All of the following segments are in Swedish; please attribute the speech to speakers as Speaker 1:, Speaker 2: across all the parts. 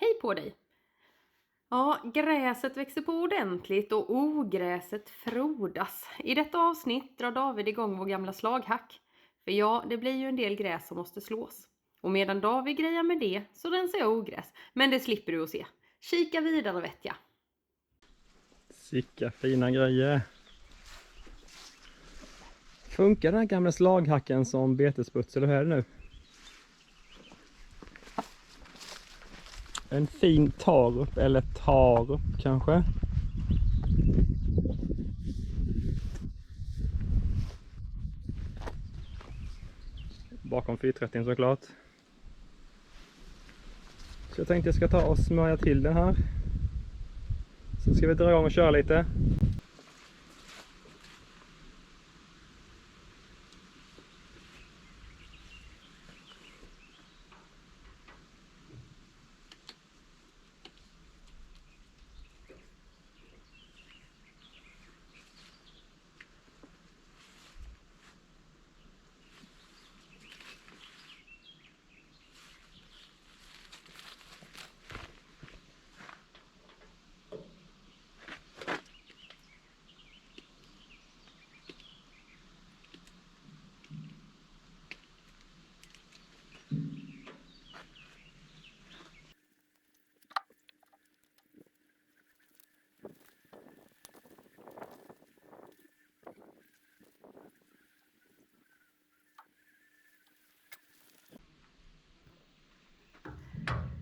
Speaker 1: Hej på dig! Ja, gräset växer på ordentligt och ogräset frodas. I detta avsnitt drar David igång vår gamla slaghack. För ja, det blir ju en del gräs som måste slås. Och medan David grejar med det så rensar jag ogräs. Men det slipper du att se. Kika vidare vet jag.
Speaker 2: Sicka fina grejer. Funkar den här gamla slaghacken som betesputs eller hur är det nu? En fin tarup eller tarup kanske. Bakom 430 såklart. Så jag tänkte jag ska ta och smörja till den här. Så ska vi dra igång och köra lite.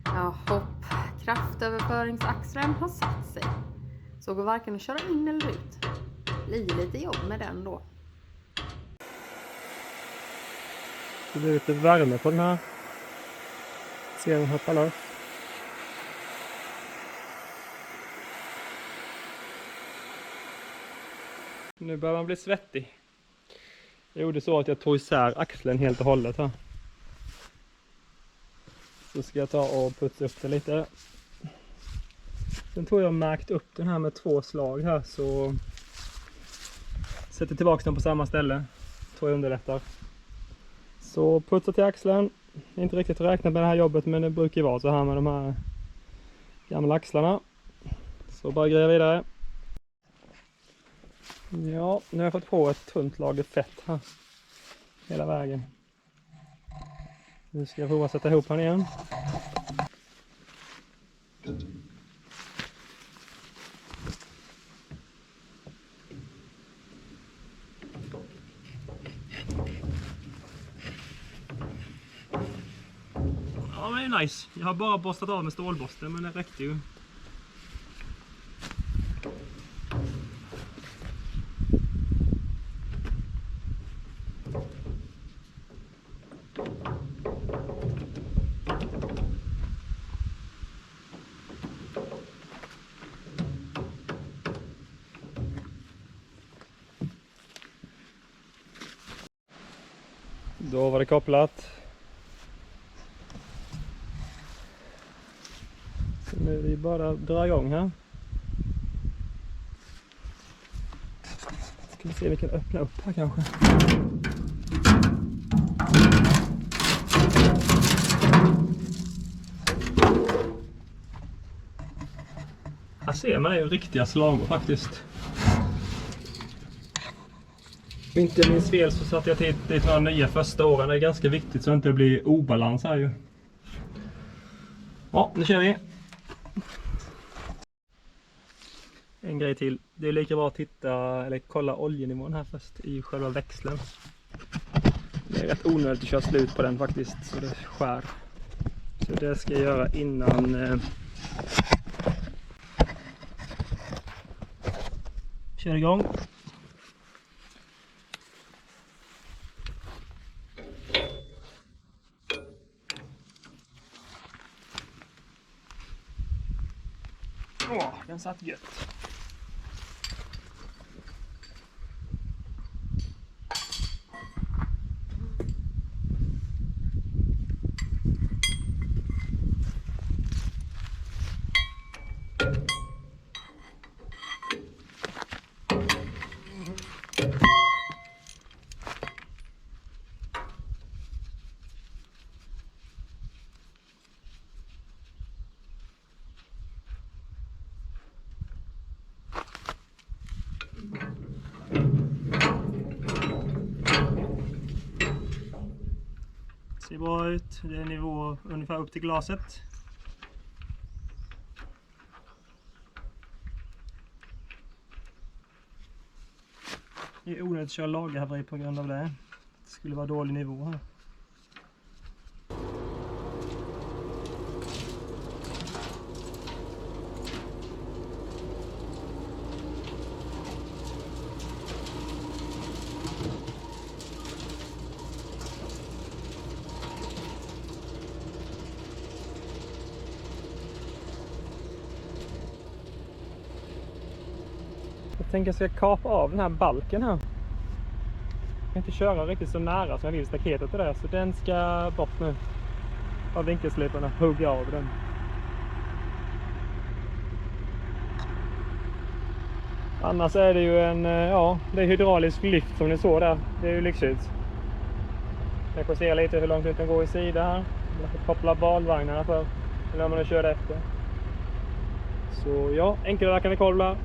Speaker 1: Ja, hopp. Kraftöverföringsaxeln har satt sig. Så går varken att köra in eller ut. Blir lite jobb med den då.
Speaker 2: Det blir lite värme på den här. Se den hoppar lös. Nu börjar man bli svettig. Jag gjorde så att jag tog isär axeln helt och hållet här. Så ska jag ta och putsa upp det lite. Sen tror jag märkt upp den här med 2 slag här så sätter tillbaka den på samma ställe. Tror jag underlättar. Så putsa till axeln. Inte riktigt räknat med det här jobbet men det brukar ju vara så här med de här gamla axlarna. Så bara greja vidare. Ja, nu har jag fått på ett tunt lager fett här. Hela vägen. Nu ska jag prova att sätta ihop den igen. Ja, men det är nice. Jag har bara borstat av med stålborsten men det räckte ju. Då var det kopplat. Så nu är vi bara dra igång här. Ska vi se om vi kan öppna upp här kanske. Här ser man ju riktiga slagor faktiskt. Om inte minns fel så satte jag dit några nya första åren. Det är ganska viktigt så att det inte blir obalans här ju. Ja, nu kör vi. En grej till. Det är lika bra att titta eller kolla oljenivån här först i själva växeln. Det är rätt onödigt att köra slut på den faktiskt så det skär. Så det ska jag göra innan kör igång. Åh, den satt gött. ser bra ut. Det är nivå ungefär upp till glaset. Det är onödigt att köra lagerhaveri på grund av det. Det skulle vara dålig nivå här. Jag tänker att jag ska kapa av den här balken här. Jag kan inte köra riktigt så nära som jag vill staketet och det, så den ska bort nu. Av vinkelsliparna, hugga av den. Annars är det ju en, ja, det är hydraulisk lyft som ni såg där. Det är ju lyxigt. Jag får se lite hur långt ut den går i sida här. Jag får koppla balvagnarna för, eller om man kör efter. Så ja, enklare kan vi kolla.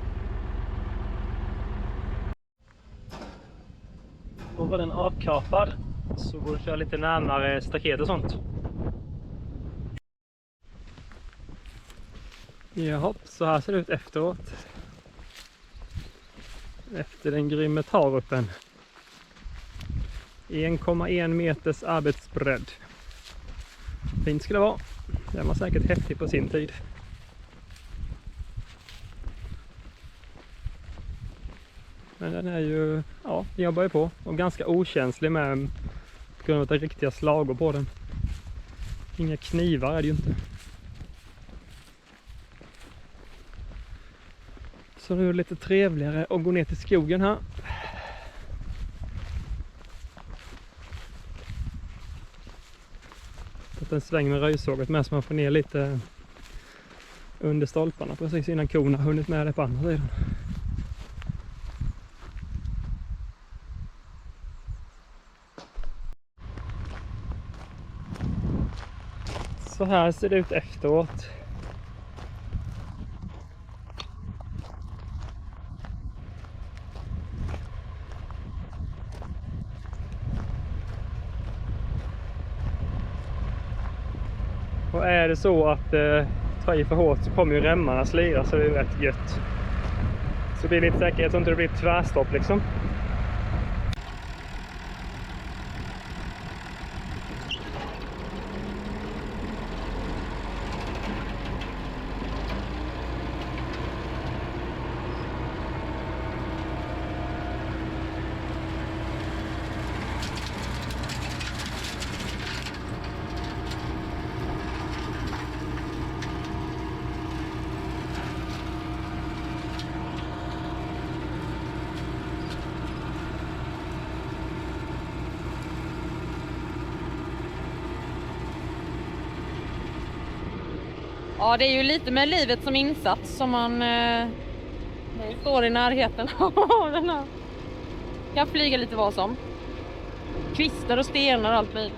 Speaker 2: Och var den avkapad så går det att köra lite närmare staket och sånt. Jaha, så här ser det ut efteråt. Efter den grymma taruppen. 1,1 meters arbetsbredd. Fint ska det vara. Den var säkert häftig på sin tid. Men den är ju, ja, jobbar ju på. Och ganska okänslig med på grund av att det är riktiga slagor på den. Inga knivar är det ju inte. Så nu är det lite trevligare att gå ner till skogen här. Fått en sväng med röjsåget med så man får ner lite under stolparna precis innan korna har hunnit med det på andra sidan. Så här ser det ut efteråt. Och är det så att tar i för hårt så kommer ju remmarna slira, så det är rätt gött. Så det är lite säkerhet så inte det blir tvärstopp liksom.
Speaker 1: Ja, det är ju lite med livet som insats som man står i närheten av den här. Kan flyga lite vad som. Kvistar och stenar och allt möjligt.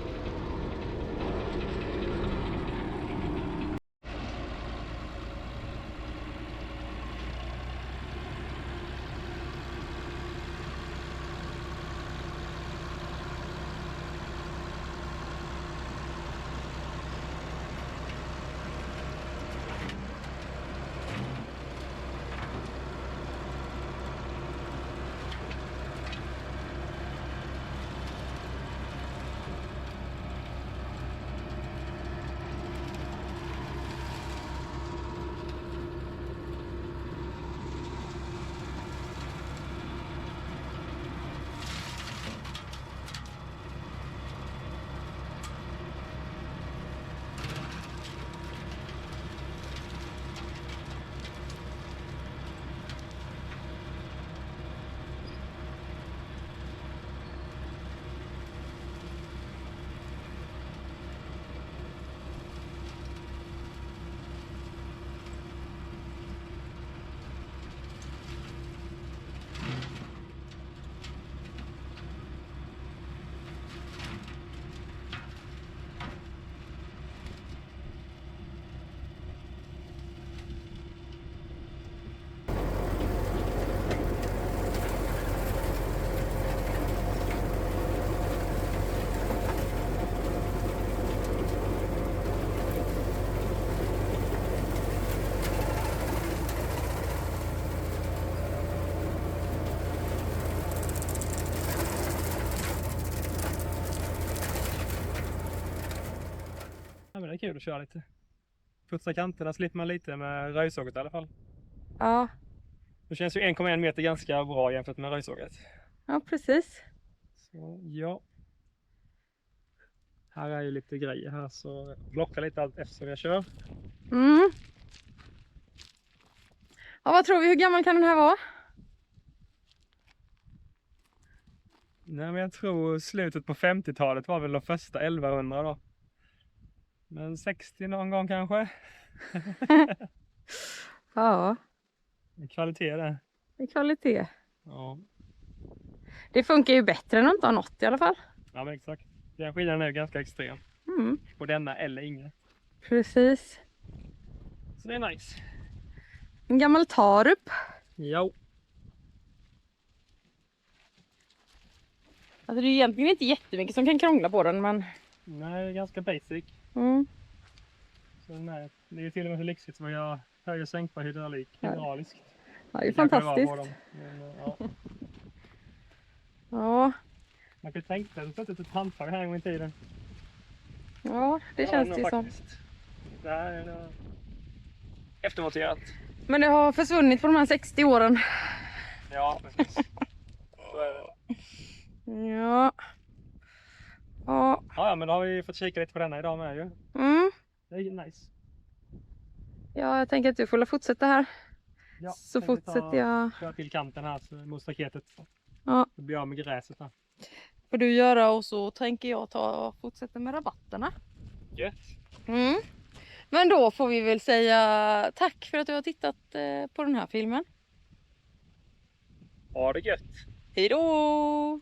Speaker 2: är kul att köra lite. Putsa kanterna slipper man lite med röjsåget i alla fall.
Speaker 1: Ja,
Speaker 2: Det känns ju 1,1 meter ganska bra jämfört med röjsåget.
Speaker 1: ja precis.
Speaker 2: Så ja. Här är ju lite grejer här så blockar lite allt efter jag kör.
Speaker 1: Mm. Ja, vad tror vi? Hur gammal kan den här vara?
Speaker 2: Nej, men jag tror slutet på 50-talet var väl de första 1100 då. Men 60 någon gång kanske.
Speaker 1: Ja,
Speaker 2: Det är kvalitet det.
Speaker 1: det är kvalitet.
Speaker 2: Ja.
Speaker 1: Det funkar ju bättre än att inte ha något i alla fall.
Speaker 2: Ja, men exakt. Den skillnaden är ju ganska extrem.
Speaker 1: Mm.
Speaker 2: På denna eller inget.
Speaker 1: Precis.
Speaker 2: Så det är nice.
Speaker 1: En gammal Tarup.
Speaker 2: Ja.
Speaker 1: Alltså det är egentligen inte jättemycket som kan krångla på den, men...
Speaker 2: Nej, det är ganska basic.
Speaker 1: Mm.
Speaker 2: Så nej, det är ju till och med så lyxigt som jag höjer och sänkbar hydrauliskt.
Speaker 1: Ja, det är
Speaker 2: kanske det var
Speaker 1: fantastiskt.
Speaker 2: på dem. Men, ja.
Speaker 1: Ja,
Speaker 2: Man kan tänka sig att det suttit ett handtag här en gång i tiden.
Speaker 1: ja, det
Speaker 2: Ja,
Speaker 1: känns
Speaker 2: nog
Speaker 1: det ju som.
Speaker 2: faktiskt. Det här är nog eftermonterat.
Speaker 1: Men det har försvunnit på de här 60 åren.
Speaker 2: Ja, precis. Så är det.
Speaker 1: Ja. Ja.
Speaker 2: Ja, men då har vi fått kika lite på denna idag med ju.
Speaker 1: Mm.
Speaker 2: Det är nice.
Speaker 1: Ja, jag tänker att du får fortsätta här.
Speaker 2: Ja,
Speaker 1: Så
Speaker 2: tänkte
Speaker 1: fortsätter jag.
Speaker 2: Köra till kanten här så, mot staketet.
Speaker 1: Ja,
Speaker 2: Så blir jag med gräset här.
Speaker 1: får du göra och så tänker jag fortsätta med rabatterna.
Speaker 2: Gött.
Speaker 1: Mm. Men då får vi väl säga tack för att du har tittat på den här filmen.
Speaker 2: Ha det gött.
Speaker 1: Hej då!